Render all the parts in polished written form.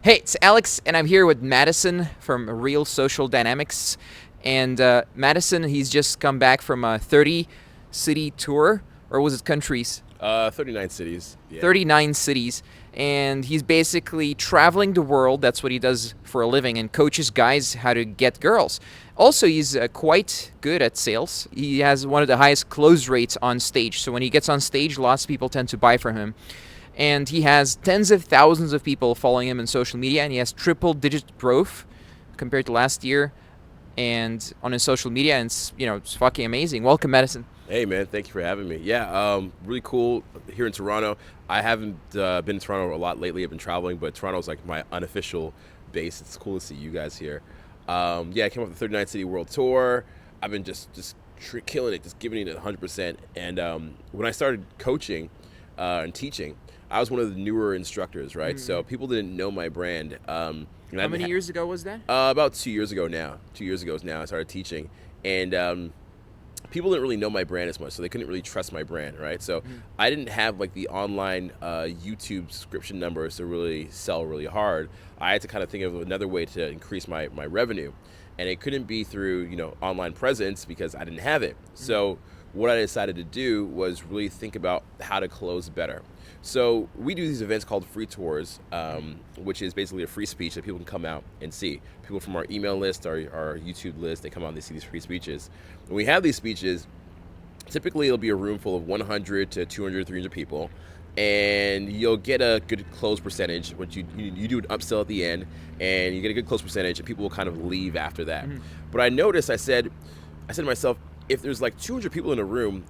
Hey, it's Alex, and I'm here with Madison from Real Social Dynamics. And Madison, he's just come back from a 30-city tour, or was it countries? 39 cities. Yeah. 39 cities. And he's basically traveling the world. That's what he does for a living, and coaches guys how to get girls. Also, he's quite good at sales. He has one of the highest close rates on stage. So when he gets on stage, lots of people tend to buy from him. And he has tens of thousands of people following him on social media, and he has triple-digit growth compared to last year, and on his social media, and it's fucking amazing. Welcome, Madison. Hey, man. Thank you for having me. Yeah, really cool here in Toronto. I haven't been to Toronto a lot lately. I've been traveling, but Toronto's like my unofficial base. It's cool to see you guys here. I came off the 39 City World Tour. I've been just killing it, just giving it 100%. And when I started coaching and teaching, I was one of the newer instructors, right? So people didn't know my brand. How many years ago was that? About 2 years ago now. 2 years ago now I started teaching. And people didn't really know my brand as much, so they couldn't really trust my brand, right? So I didn't have like the online YouTube subscription numbers to really sell really hard. I had to kind of think of another way to increase my revenue. And it couldn't be through, online presence because I didn't have it. So what I decided to do was really think about how to close better. So we do these events called free tours, which is basically a free speech that people can come out and see. People from our email list, our YouTube list, they come out and they see these free speeches. When we have these speeches, typically it'll be a room full of 100 to 200, 300 people, and you'll get a good close percentage. What you do an upsell at the end, and you get a good close percentage, and people will kind of leave after that. But I noticed, I said to myself, if there's like 200 people in a room,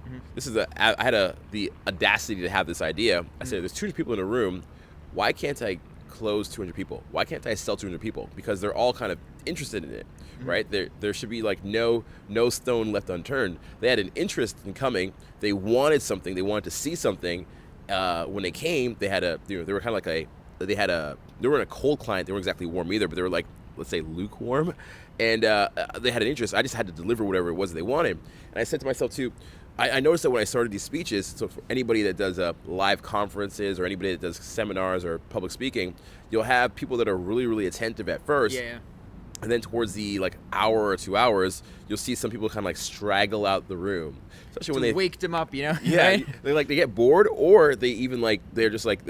I had the audacity to have this idea. I said, there's 200 people in a room, why can't I close 200 people? Why can't I sell 200 people? Because they're all kind of interested in it, right? There should be like no stone left unturned. They had an interest in coming. They wanted something. They wanted to see something. When they came, they had they were kind of like they weren't a cold client. They weren't exactly warm either, but they were like, let's say, lukewarm. And they had an interest. I just had to deliver whatever it was they wanted. And I said to myself, too, I noticed that when I started these speeches, so for anybody that does live conferences or anybody that does seminars or public speaking, you'll have people that are really, really attentive at first. Yeah. And then towards the hour or 2 hours, you'll see some people kind of like straggle out the room. Especially when they wake them up, Yeah, right? they get bored, or they even they're just like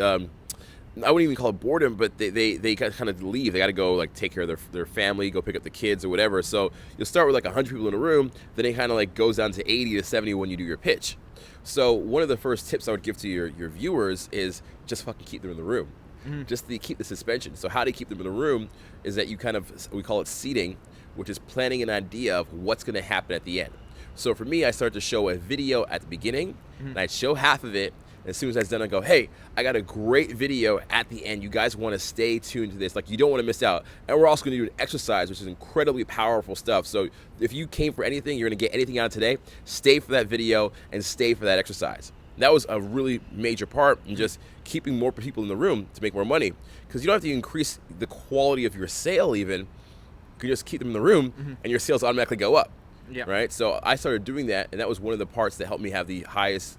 I wouldn't even call it boredom, but they kind of leave. They got to go take care of their family, go pick up the kids or whatever. So you'll start with 100 people in a room, then it kind of goes down to 80 to 70 when you do your pitch. So one of the first tips I would give to your viewers is just fucking keep them in the room. Just keep the suspension. So how to keep them in the room is that you we call it seeding, which is planning an idea of what's going to happen at the end. So for me, I start to show a video at the beginning, and I'd show half of it. As soon as that's done, I go, hey, I got a great video at the end. You guys want to stay tuned to this. You don't want to miss out. And we're also going to do an exercise, which is incredibly powerful stuff. So if you came for anything, you're going to get anything out of today, stay for that video and stay for that exercise. That was a really major part in just keeping more people in the room to make more money. Because you don't have to increase the quality of your sale even. You can just keep them in the room and your sales automatically go up. Yeah. Right? So I started doing that, and that was one of the parts that helped me have the highest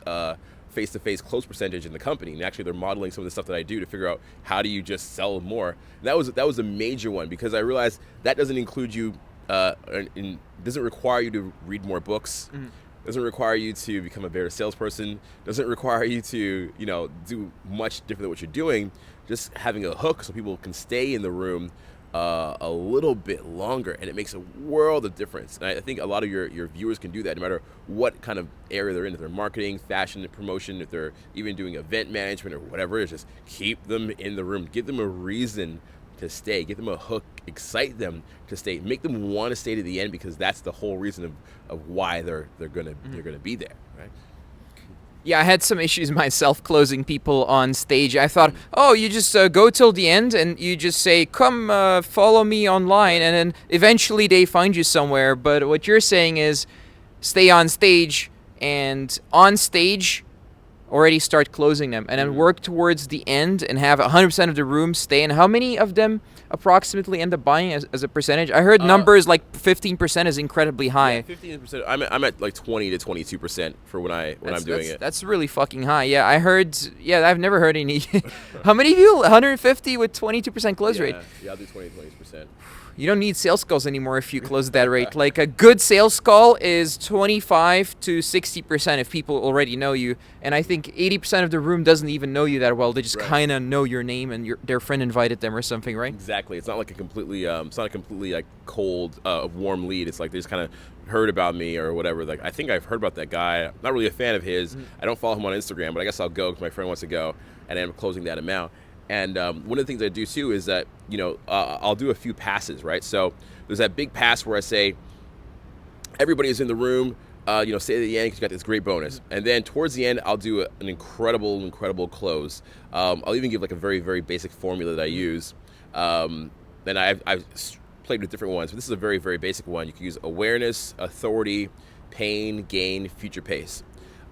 face-to-face close percentage in the company. And actually they're modeling some of the stuff that I do to figure out how do you just sell more. And that was a major one, because I realized that doesn't include you doesn't require you to read more books, doesn't require you to become a better salesperson, doesn't require you to do much different than what you're doing. Just having a hook so people can stay in the room a little bit longer, and it makes a world of difference. And I think a lot of your viewers can do that no matter what kind of area they're in. If they're marketing, fashion, promotion, if they're even doing event management or whatever it is, just keep them in the room. Give them a reason to stay. Give them a hook. Excite them to stay. Make them want to stay to the end, because that's the whole reason of why they're gonna be there, right? Yeah, I had some issues myself closing people on stage. I thought, you just go till the end and you just say, come follow me online, and then eventually they find you somewhere. But what you're saying is stay on stage, and on stage already start closing them, and then work towards the end and have 100% of the rooms stay. And how many of them approximately end up buying as a percentage? I heard numbers like 15% is incredibly high. 15%. I'm at like 20 to 22% for when I'm doing it. That's really fucking high. Yeah, I heard. Yeah, I've never heard any. How many people? 150 with 22% close rate. Yeah, I'll do 20%. You don't need sales calls anymore if you close at that rate. Like a good sales call is 25 to 60% if people already know you. And I think 80% of the room doesn't even know you that well. They just kind of know your name and their friend invited them or something, right? Exactly. It's not like a completely like cold, warm lead. It's like they just kind of heard about me or whatever. Like I think I've heard about that guy. I'm not really a fan of his. I don't follow him on Instagram, but I guess I'll go because my friend wants to go, and I end up closing that amount. And one of the things I do too is that, I'll do a few passes, right? So there's that big pass where I say, everybody is in the room, stay at the end because you got this great bonus. And then towards the end, I'll do an incredible close. I'll even give like a very, very basic formula that I use. And I've played with different ones, but this is a very, very basic one. You can use awareness, authority, pain, gain, future pace.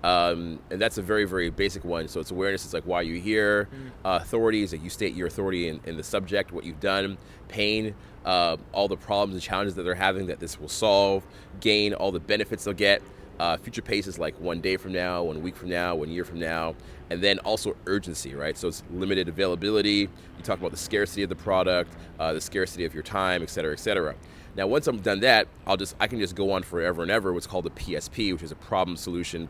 And that's a very, very basic one. So it's awareness, it's like why you're here. Authority is like you state your authority in the subject, what you've done. Pain, all the problems and challenges that they're having that this will solve. Gain, all the benefits they'll get. Future pace is like 1 day from now, 1 week from now, 1 year from now. And then also urgency, right? So it's limited availability. You talk about the scarcity of the product, the scarcity of your time, et cetera, et cetera. Now, once I'm done that, I can just go on forever and ever. What's called a PSP, which is a problem solution. You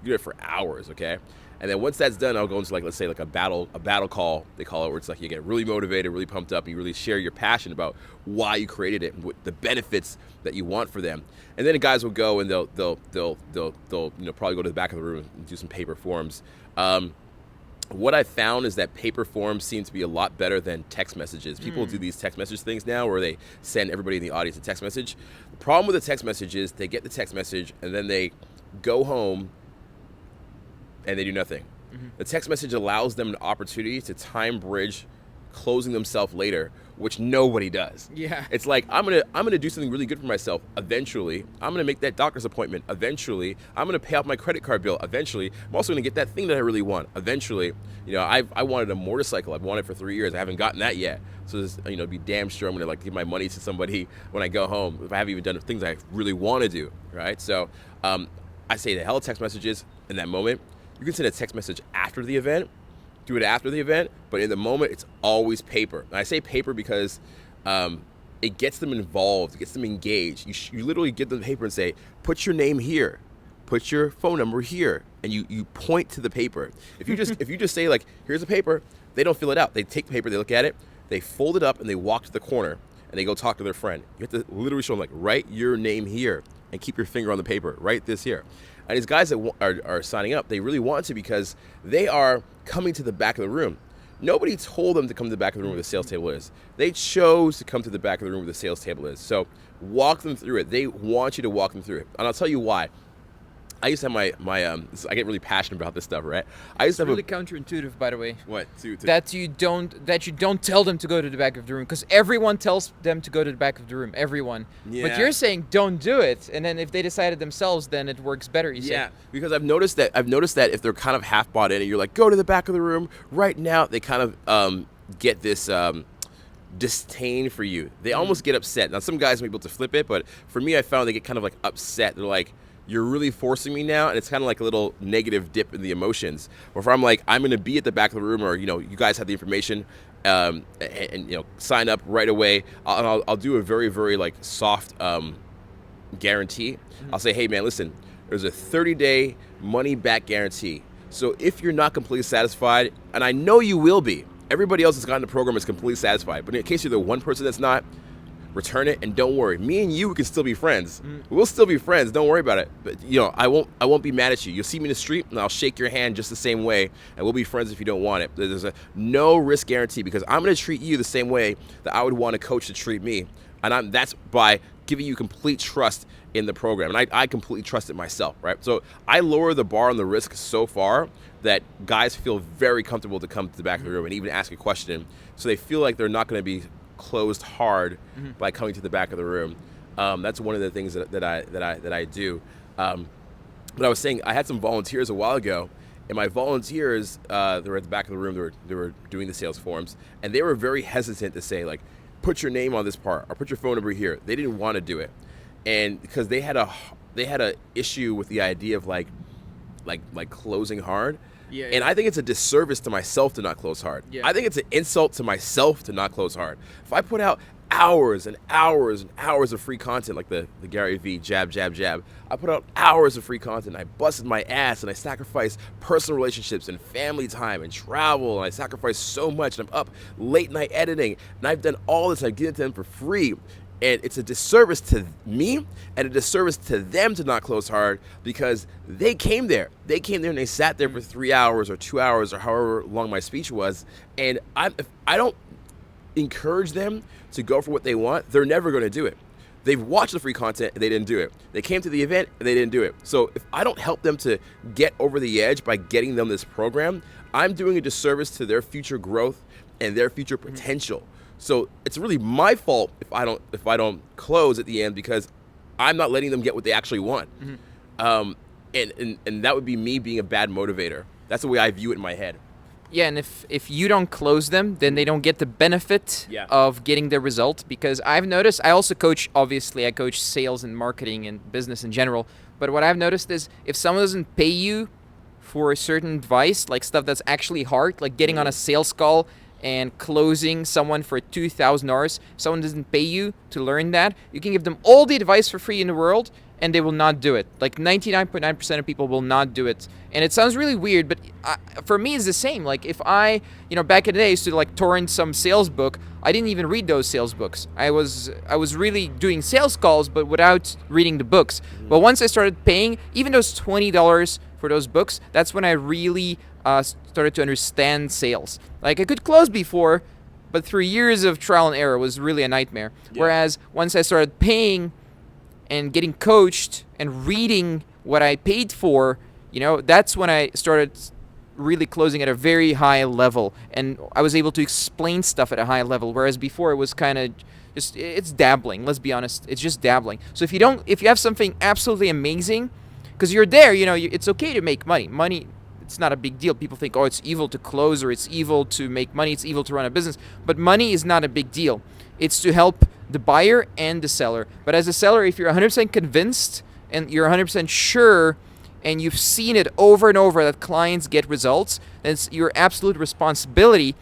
do it for hours, okay? And then once that's done, I'll go into let's say a battle call, they call it, where it's like you get really motivated, really pumped up, and you really share your passion about why you created it and what the benefits that you want for them. And then the guys will go and they'll probably go to the back of the room and do some paper forms. What I found is that paper forms seem to be a lot better than text messages. People do these text message things now where they send everybody in the audience a text message. The problem with the text message is they get the text message and then they go home and they do nothing. The text message allows them an opportunity to time bridge closing themselves later, which nobody does. Yeah. It's like I'm gonna do something really good for myself eventually. I'm gonna make that doctor's appointment eventually. I'm gonna pay off my credit card bill eventually. I'm also gonna get that thing that I really want eventually. I wanted a motorcycle. I've wanted it for 3 years. I haven't gotten that yet. So be damn sure I'm gonna give my money to somebody when I go home if I haven't even done the things I really want to do. Right. So I say the hell of text messages in that moment. You can send a text message after the event. Do it after the event, but in the moment, it's always paper. And I say paper because it gets them involved, it gets them engaged. You literally give them the paper and say, put your name here, put your phone number here, and you point to the paper. If you just say here's a paper, they don't fill it out. They take the paper, they look at it, they fold it up, and they walk to the corner, and they go talk to their friend. You have to literally show them write your name here and keep your finger on the paper. Write this here. And these guys that are signing up, they really want to because they are coming to the back of the room. Nobody told them to come to the back of the room where the sales table is. They chose to come to the back of the room where the sales table is. So walk them through it. They want you to walk them through it. And I'll tell you why. I used to have I get really passionate about this stuff, right? It's really counterintuitive, by the way. What? That you don't tell them to go to the back of the room, because everyone tells them to go to the back of the room. Everyone. Yeah. But you're saying don't do it, and then if they decide it themselves, then it works better. You say. Yeah, because I've noticed that if they're kind of half bought in, and you're like, go to the back of the room right now, they kind of get this disdain for you. They almost get upset. Now, some guys may be able to flip it, but for me, I found they get kind of upset. They're like, you're really forcing me now, and it's kind of like a little negative dip in the emotions. Or if I'm like, I'm going to be at the back of the room, or you guys have the information, and sign up right away. I'll do a very, very soft guarantee. I'll say, hey man, listen, there's a 30-day money back guarantee. So if you're not completely satisfied, and I know you will be, everybody else that's gotten the program is completely satisfied. But in case you're the one person that's not, return it, and don't worry. Me and you can still be friends. We'll still be friends. Don't worry about it. But I won't be mad at you. You'll see me in the street, and I'll shake your hand just the same way, and we'll be friends if you don't want it. There's a no risk guarantee because I'm going to treat you the same way that I would want a coach to treat me, and that's by giving you complete trust in the program, and I completely trust it myself, right? So I lower the bar on the risk so far that guys feel very comfortable to come to the back of the room and even ask a question, so they feel like they're not going to be closed hard by coming to the back of the room. That's one of the things that I do. But But I was saying I had some volunteers a while ago, and my volunteers, they were at the back of the room. They were doing the sales forms, and they were very hesitant to say, like, put your name on this part or put your phone number here. They didn't want to do it, and because they had a issue with the idea of like closing hard. Yeah, And I think it's a disservice to myself to not close hard. Yeah. I think it's an insult to myself to not close hard. If I put out hours and hours and hours of free content, like the Gary Vee jab, jab, jab, I put out hours of free content. I busted my ass and I sacrificed personal relationships and family time and travel. And I sacrificed so much. And I'm up late night editing. And I've done all this. I give it to them for free. And it's a disservice to me and a disservice to them to not close hard because they came there. They came there and they sat there for 3 hours or 2 hours or however long my speech was. And if I don't encourage them to go for what they want, they're never going to do it. They've watched the free content and they didn't do it. They came to the event and they didn't do it. So if I don't help them to get over the edge by getting them this program, I'm doing a disservice to their future growth and their future potential. So it's really my fault if I don't close at the end because I'm not letting them get what they actually want. And that would be me being a bad motivator. That's the way I view it in my head. Yeah, and if you don't close them, then they don't get the benefit of getting the result. Because I've noticed, I also coach, obviously, I coach sales and marketing and business in general. But what I've noticed is if someone doesn't pay you for a certain advice, like stuff that's actually hard, like getting on a sales call and closing someone for $2,000, someone doesn't pay you to learn that, you can give them all the advice for free in the world, and they will not do it. Like 99.9% of people will not do it. And it sounds really weird, but for me it's the same. Like if I, back in the day, I used to like torrent some sales book. I didn't even read those sales books. I was really doing sales calls, but without reading the books. But once I started paying, even those $20 for those books, that's when I really started to understand sales. Like I could close before, but through years of trial and error was really a nightmare. Yeah. Whereas once I started paying and getting coached and reading what I paid for, that's when I started really closing at a very high level. And I was able to explain stuff at a high level. Whereas before it was kind of just, it's dabbling. Let's be honest. It's just dabbling. So if you have something absolutely amazing, because you're there, it's okay to make money. Money, it's not a big deal. People think, oh, it's evil to close or it's evil to make money. It's evil to run a business. But money is not a big deal. It's to help the buyer and the seller. But as a seller, if you're 100% convinced and you're 100% sure and you've seen it over and over that clients get results, then it's your absolute responsibility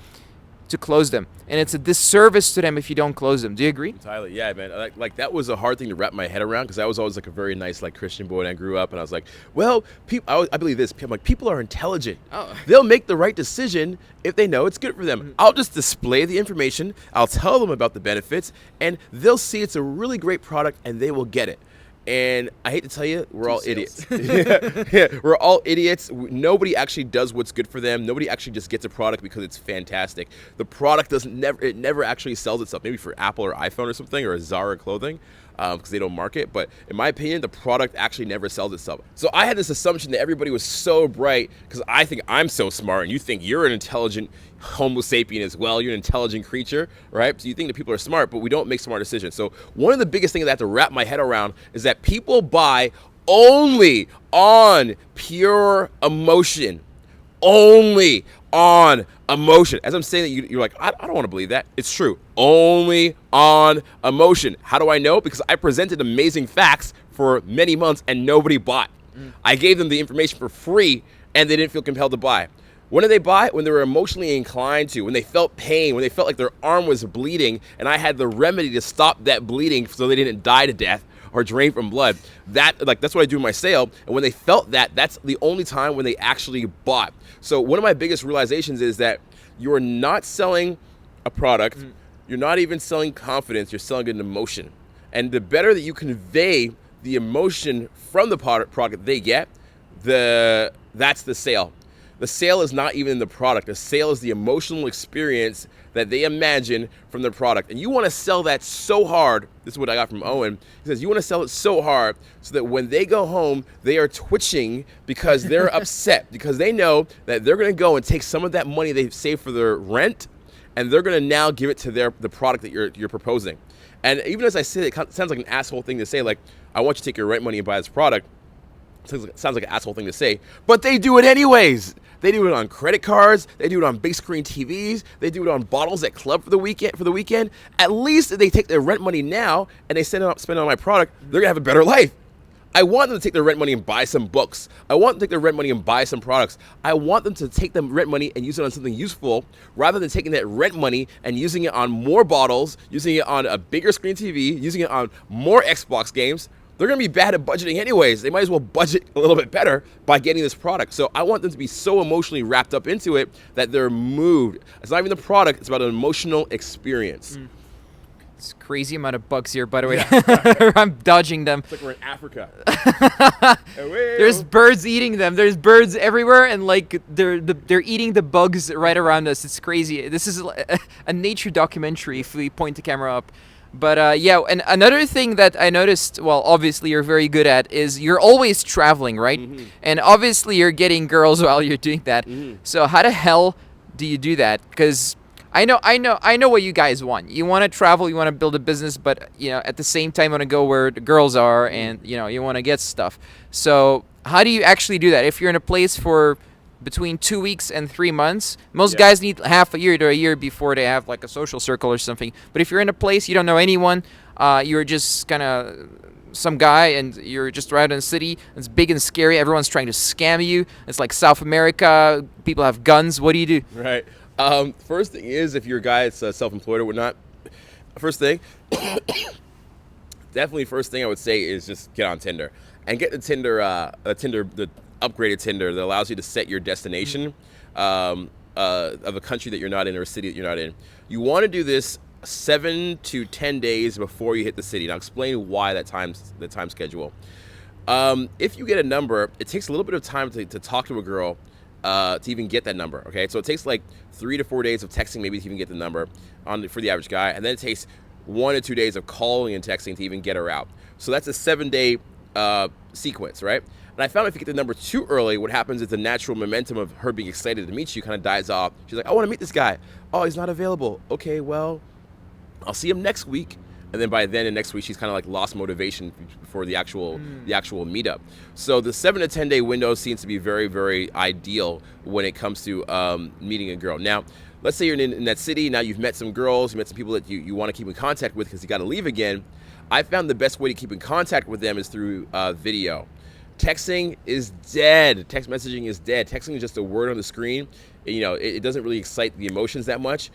to close them. And it's a disservice to them if you don't close them. Do you agree? Entirely, yeah, man. Like that was a hard thing to wrap my head around because I was always like a very nice like Christian boy when I grew up, and I was like, well, I believe this. I'm like, people are intelligent. Oh. They'll make the right decision if they know it's good for them. I'll just display the information. I'll tell them about the benefits, and they'll see it's a really great product, and they will get it. And I hate to tell you, we're all idiots. Yeah, we're all idiots. Nobody actually does what's good for them. Nobody actually just gets a product because it's fantastic. The product never actually sells itself. Maybe for Apple or iPhone or something, or a Zara clothing, because they don't market. But in my opinion, the product actually never sells itself. So I had this assumption that everybody was so bright because I think I'm so smart, and you think you're an intelligent Homo sapien as well. You're an intelligent creature, right? So you think that people are smart, but we don't make smart decisions. So one of the biggest things that I have to wrap my head around is that people buy only on pure emotion. Only on emotion. As I'm saying that, you're like, I don't want to believe that. It's true. Only on emotion. How do I know? Because I presented amazing facts for many months and nobody bought. I gave them the information for free and they didn't feel compelled to buy. When did they buy? When they were emotionally inclined to, when they felt pain, when they felt like their arm was bleeding and I had the remedy to stop that bleeding so they didn't die to death or drain from blood. That's what I do in my sale. And when they felt that, that's the only time when they actually bought. So one of my biggest realizations is that you're not selling a product. You're not even selling confidence. You're selling an emotion. And the better that you convey the emotion from the product they get, that's the sale. The sale is not even the product. The sale is the emotional experience that they imagine from the product. And you want to sell that so hard. This is what I got from Owen. He says, you want to sell it so hard so that when they go home, they are twitching because they're upset, because they know that they're going to go and take some of that money they've saved for their rent, and they're going to now give it to the product that you're proposing. And even as I say it sounds like an asshole thing to say, like, I want you to take your rent money and buy this product. Sounds like an asshole thing to say, but they do it anyways. They do it on credit cards. They do it on big screen TVs. They do it on bottles at club for the weekend. At least if they take their rent money now and they spend it on my product, they're gonna have a better life. I want them to take their rent money and buy some books. I want them to take their rent money and buy some products. I want them to take the rent money and use it on something useful rather than taking that rent money and using it on more bottles, using it on a bigger screen TV, using it on more Xbox games. They're going to be bad at budgeting anyways. They might as well budget a little bit better by getting this product. So I want them to be so emotionally wrapped up into it that they're moved. It's not even the product. It's about an emotional experience. It's crazy amount of bugs here, by the way. I'm dodging them. It's like we're in Africa. There's birds eating them. There's birds everywhere, and like they're eating the bugs right around us. It's crazy. This is a nature documentary if we point the camera up. But yeah, and another thing that I noticed, well, obviously you're very good at, is you're always traveling, right? And obviously you're getting girls while you're doing that. So how the hell do you do that? Because I know what you guys want. You want to travel, you want to build a business, but at the same time you want to go where the girls are, and you want to get stuff. So how do you actually do that? If you're in a place for between 2 weeks and 3 months, most guys need half a year to a year before they have like a social circle or something. But if you're in a place you don't know anyone, you're just kind of some guy and you're just right in the city, it's big and scary, everyone's trying to scam you, it's like South America, people have guns, what do you do? Right. First thing is, if your guy is self-employed or whatnot, definitely first thing I would say is just get on Tinder and get the the upgraded Tinder that allows you to set your destination of a country that you're not in or a city that you're not in. You want to do this 7 to 10 days before you hit the city. Now explain why the time schedule. If you get a number, it takes a little bit of time to talk to a girl to even get that number. Okay, so it takes like 3 to 4 days of texting maybe to even get the number for the average guy, and then it takes 1 to 2 days of calling and texting to even get her out. So that's a 7-day sequence, right? And I found if you get the number too early, what happens is the natural momentum of her being excited to meet you kind of dies off. She's like, I want to meet this guy. Oh, he's not available. Okay, well, I'll see him next week. And then by then and next week, she's kind of like lost motivation for the actual meetup. So the 7 to 10 day window seems to be very, very ideal when it comes to meeting a girl. Now, let's say you're in that city. Now you've met some girls, you met some people that you want to keep in contact with because you got to leave again. I found the best way to keep in contact with them is through video. Texting is dead. Text messaging is dead. Texting is just a word on the screen. It doesn't really excite the emotions that much.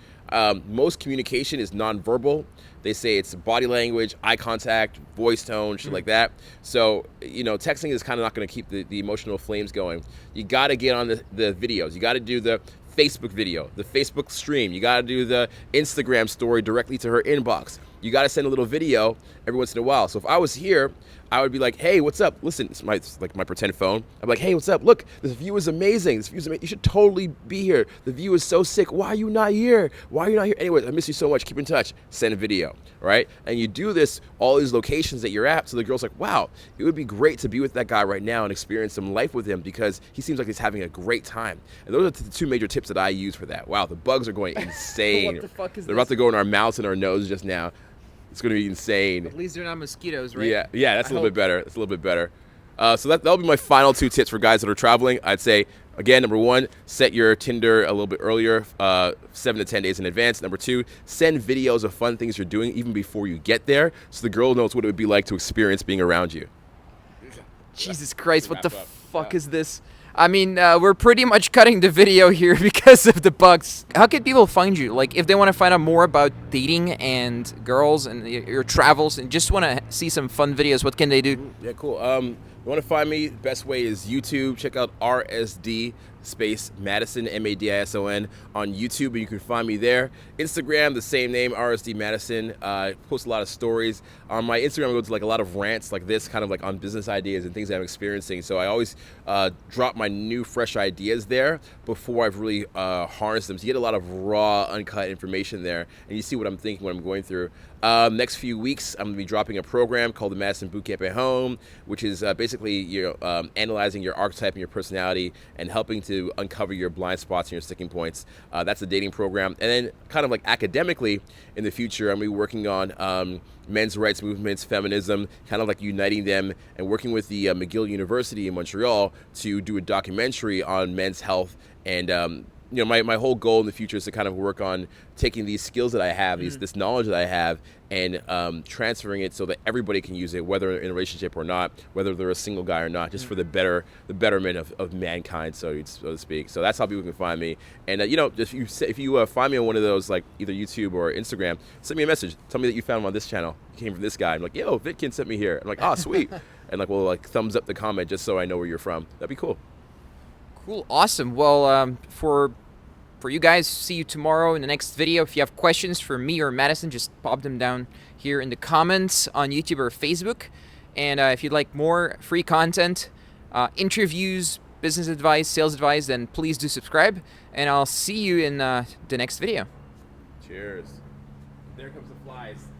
Most communication is nonverbal. They say it's body language, eye contact, voice tone, shit like that. So, texting is kind of not going to keep the emotional flames going. You got to get on the videos. You got to do the Facebook video, the Facebook stream. You got to do the Instagram story directly to her inbox. You got to send a little video every once in a while. So if I was here, I would be like, hey, what's up? Listen, it's my pretend phone. I'm like, hey, what's up? Look, this view is amazing. You should totally be here. The view is so sick. Why are you not here? Anyways, I miss you so much. Keep in touch. Send a video, right? And you do this, all these locations that you're at. So the girl's like, wow, it would be great to be with that guy right now and experience some life with him because he seems like he's having a great time. And those are the 2 major tips that I use for that. Wow, the bugs are going insane. What the fuck is They're about to go in our mouths and our nose just now. It's going to be insane. At least they're not mosquitoes, right? Yeah, that's a little bit better. It's a little bit better. So that'll be my final 2 tips for guys that are traveling. I'd say, again, number 1, set your Tinder a little bit earlier, 7 to 10 days in advance. Number 2, send videos of fun things you're doing even before you get there so the girl knows what it would be like to experience being around you. Jesus Christ, what the fuck is this? I mean, we're pretty much cutting the video here because of the bugs. How can people find you? Like, if they want to find out more about dating and girls and your travels and just want to see some fun videos, what can they do? Yeah, cool. You want to find me? The best way is YouTube. Check out RSD Madison, Madison, on YouTube, and you can find me there. Instagram, the same name, RSD Madison. I post a lot of stories. On my Instagram, I go to like a lot of rants like this, kind of like on business ideas and things that I'm experiencing. So I always drop my new, fresh ideas there before I've really harnessed them. So you get a lot of raw, uncut information there, and you see what I'm thinking, what I'm going through. Next few weeks, I'm going to be dropping a program called the Madison Bootcamp at Home, which is basically analyzing your archetype and your personality and helping to to uncover your blind spots and your sticking points. That's the dating program. And then kind of like academically in the future, I'm going to be working on men's rights movements, feminism, kind of like uniting them, and working with the McGill University in Montreal to do a documentary on men's health. And you know, my whole goal in the future is to kind of work on taking these skills that I have, this knowledge that I have, and transferring it so that everybody can use it, whether in a relationship or not, whether they're a single guy or not, just for the betterment of mankind, so to speak. So that's how people can find me. And you know, if you find me on one of those, like either YouTube or Instagram, send me a message. Tell me that you found me on this channel. You came from this guy. I'm like, yo, Vitkin sent me here. I'm like, oh, sweet. And like, we'll like thumbs up the comment just so I know where you're from. That'd be cool. Cool, awesome. Well, for you guys, see you tomorrow in the next video. If you have questions for me or Madison, just pop them down here in the comments on YouTube or Facebook. And if you'd like more free content, interviews, business advice, sales advice, then please do subscribe. And I'll see you in the next video. Cheers. There comes the flies.